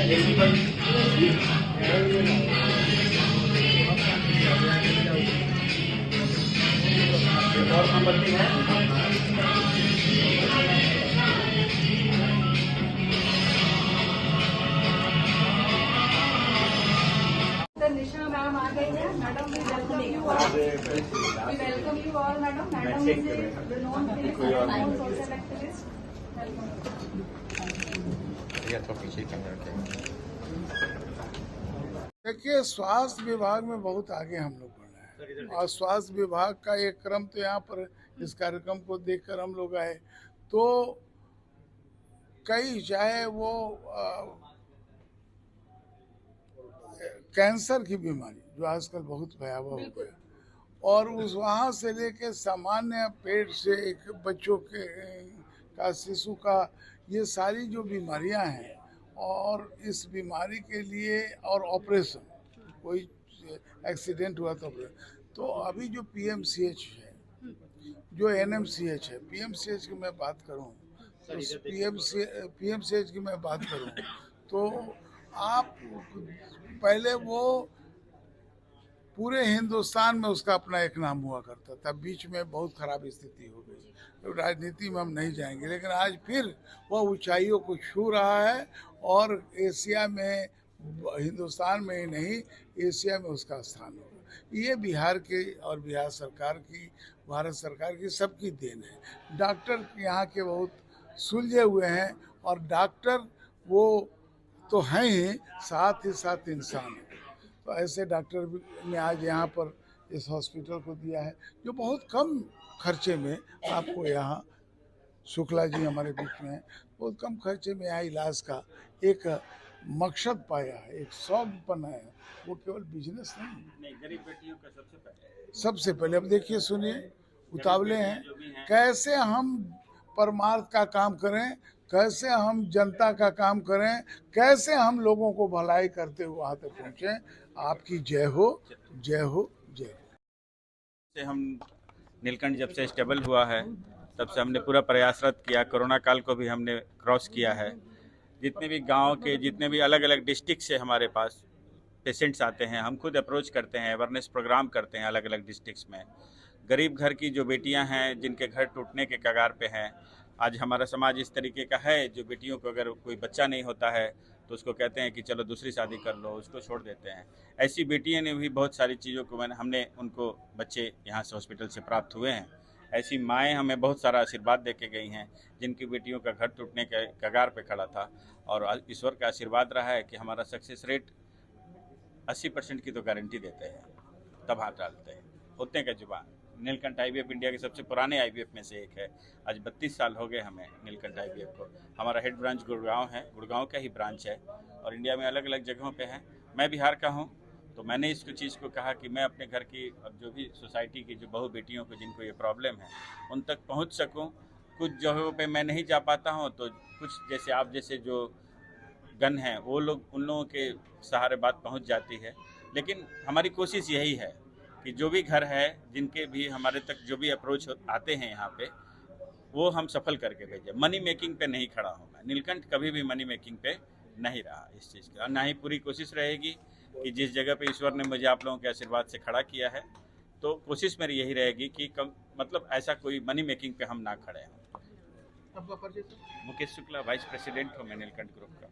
निशा ma'am आ गई है। Madam we welcome you all. We welcome you all madam. Madam is a known social activist. देखिए, स्वास्थ्य विभाग में बहुत आगे हम लोग बढ़ रहे हैं और स्वास्थ्य विभाग का एक क्रम तो यहाँ पर इस कार्यक्रम को देखकर हम लोग आए तो कई चाहे वो कैंसर की बीमारी जो आजकल बहुत भयावह हो गया और उस वहाँ से लेके सामान्य पेट से एक बच्चों के का शिशु का ये सारी जो बीमारियां हैं और इस बीमारी के लिए और ऑपरेशन कोई एक्सीडेंट हुआ तो अभी जो पीएमसीएच है जो एनएमसीएच है पीएमसीएच की मैं बात करूं तो पीएमसीएच की मैं बात करूं तो आप पहले वो पूरे हिंदुस्तान में उसका अपना एक नाम हुआ करता था। बीच में बहुत खराब स्थिति हो गई तो राजनीति में हम नहीं जाएंगे लेकिन आज फिर वह ऊंचाइयों को छू रहा है और एशिया में हिंदुस्तान में ही नहीं एशिया में उसका स्थान होगा। ये बिहार के और बिहार सरकार की भारत सरकार की सबकी देन है। डॉक्टर यहाँ के बहुत सुलझे हुए हैं और डॉक्टर वो तो हैं ही साथ इंसान है। तो ऐसे डॉक्टर ने आज यहाँ पर इस हॉस्पिटल को दिया है जो बहुत कम खर्चे में आपको यहाँ शुक्ला जी हमारे बीच में हैं बहुत कम खर्चे में यहाँ इलाज का एक मकसद पाया है एक शौक बनाया है। वो केवल बिजनेस नहीं गरीब बेटियों का सबसे पहले अब देखिए सुनिए उतावले हैं कैसे हम परमार्थ का काम करें कैसे हम जनता का काम करें कैसे हम लोगों को भलाई करते हुए वहाँ तक पहुँचे। आपकी जय हो जय हो जय हो। हम नीलकंठ जब से स्टेबल हुआ है तब से हमने पूरा प्रयासरत किया। कोरोना काल को भी हमने क्रॉस किया है। जितने भी गांव के जितने भी अलग अलग डिस्ट्रिक्ट से हमारे पास पेशेंट्स आते हैं हम खुद अप्रोच करते हैं अवेयरनेस प्रोग्राम करते हैं अलग अलग डिस्ट्रिक्ट्स में। गरीब घर की जो बेटियां हैं जिनके घर टूटने के कगार पे हैं आज हमारा समाज इस तरीके का है जो बेटियों को अगर कोई बच्चा नहीं होता है तो उसको कहते हैं कि चलो दूसरी शादी कर लो उसको छोड़ देते हैं। ऐसी बेटियां ने भी बहुत सारी चीज़ों को हमने उनको बच्चे यहाँ से हॉस्पिटल से प्राप्त हुए हैं। ऐसी माएँ हमें बहुत सारा आशीर्वाद दे के गई हैं जिनकी बेटियों का घर टूटने के कगार पे खड़ा था और ईश्वर का आशीर्वाद रहा है कि हमारा सक्सेस रेट 80% की तो गारंटी देते हैं तब हाथ डालते हैं। होते का जुबान नीलकंठ आईवीएफ इंडिया के सबसे पुराने आईवीएफ में से एक है। आज 32 साल हो गए हमें नीलकंठ आईवीएफ को। हमारा हेड ब्रांच गुड़गांव है गुड़गांव का ही ब्रांच है और इंडिया में अलग अलग जगहों पे है। मैं बिहार का हूँ तो मैंने इस चीज़ को कहा कि मैं अपने घर की और जो भी सोसाइटी की जो बहु बेटियों को जिनको ये प्रॉब्लम है उन तक पहुँच सकूँ। कुछ जगहों पे मैं नहीं जा पाता हूँ तो कुछ जैसे आप जैसे जो गन हैं वो लोग उन लोगों के सहारे बात पहुँच जाती है। लेकिन हमारी कोशिश यही है कि जो भी घर है जिनके भी हमारे तक जो भी अप्रोच आते हैं यहाँ पे वो हम सफल करके भेजें। मनी मेकिंग पे नहीं खड़ा हूँ मैं। नीलकंठ कभी भी मनी मेकिंग पे नहीं रहा इस चीज़ की और ना ही पूरी कोशिश रहेगी कि जिस जगह पे ईश्वर ने मुझे आप लोगों के आशीर्वाद से खड़ा किया है तो कोशिश मेरी यही रहेगी कि मतलब ऐसा कोई मनी मेकिंग पे हम ना खड़े हों। मुकेश शुक्ला वाइस प्रेसिडेंट हूँ मैं नीलकंठ ग्रुप का।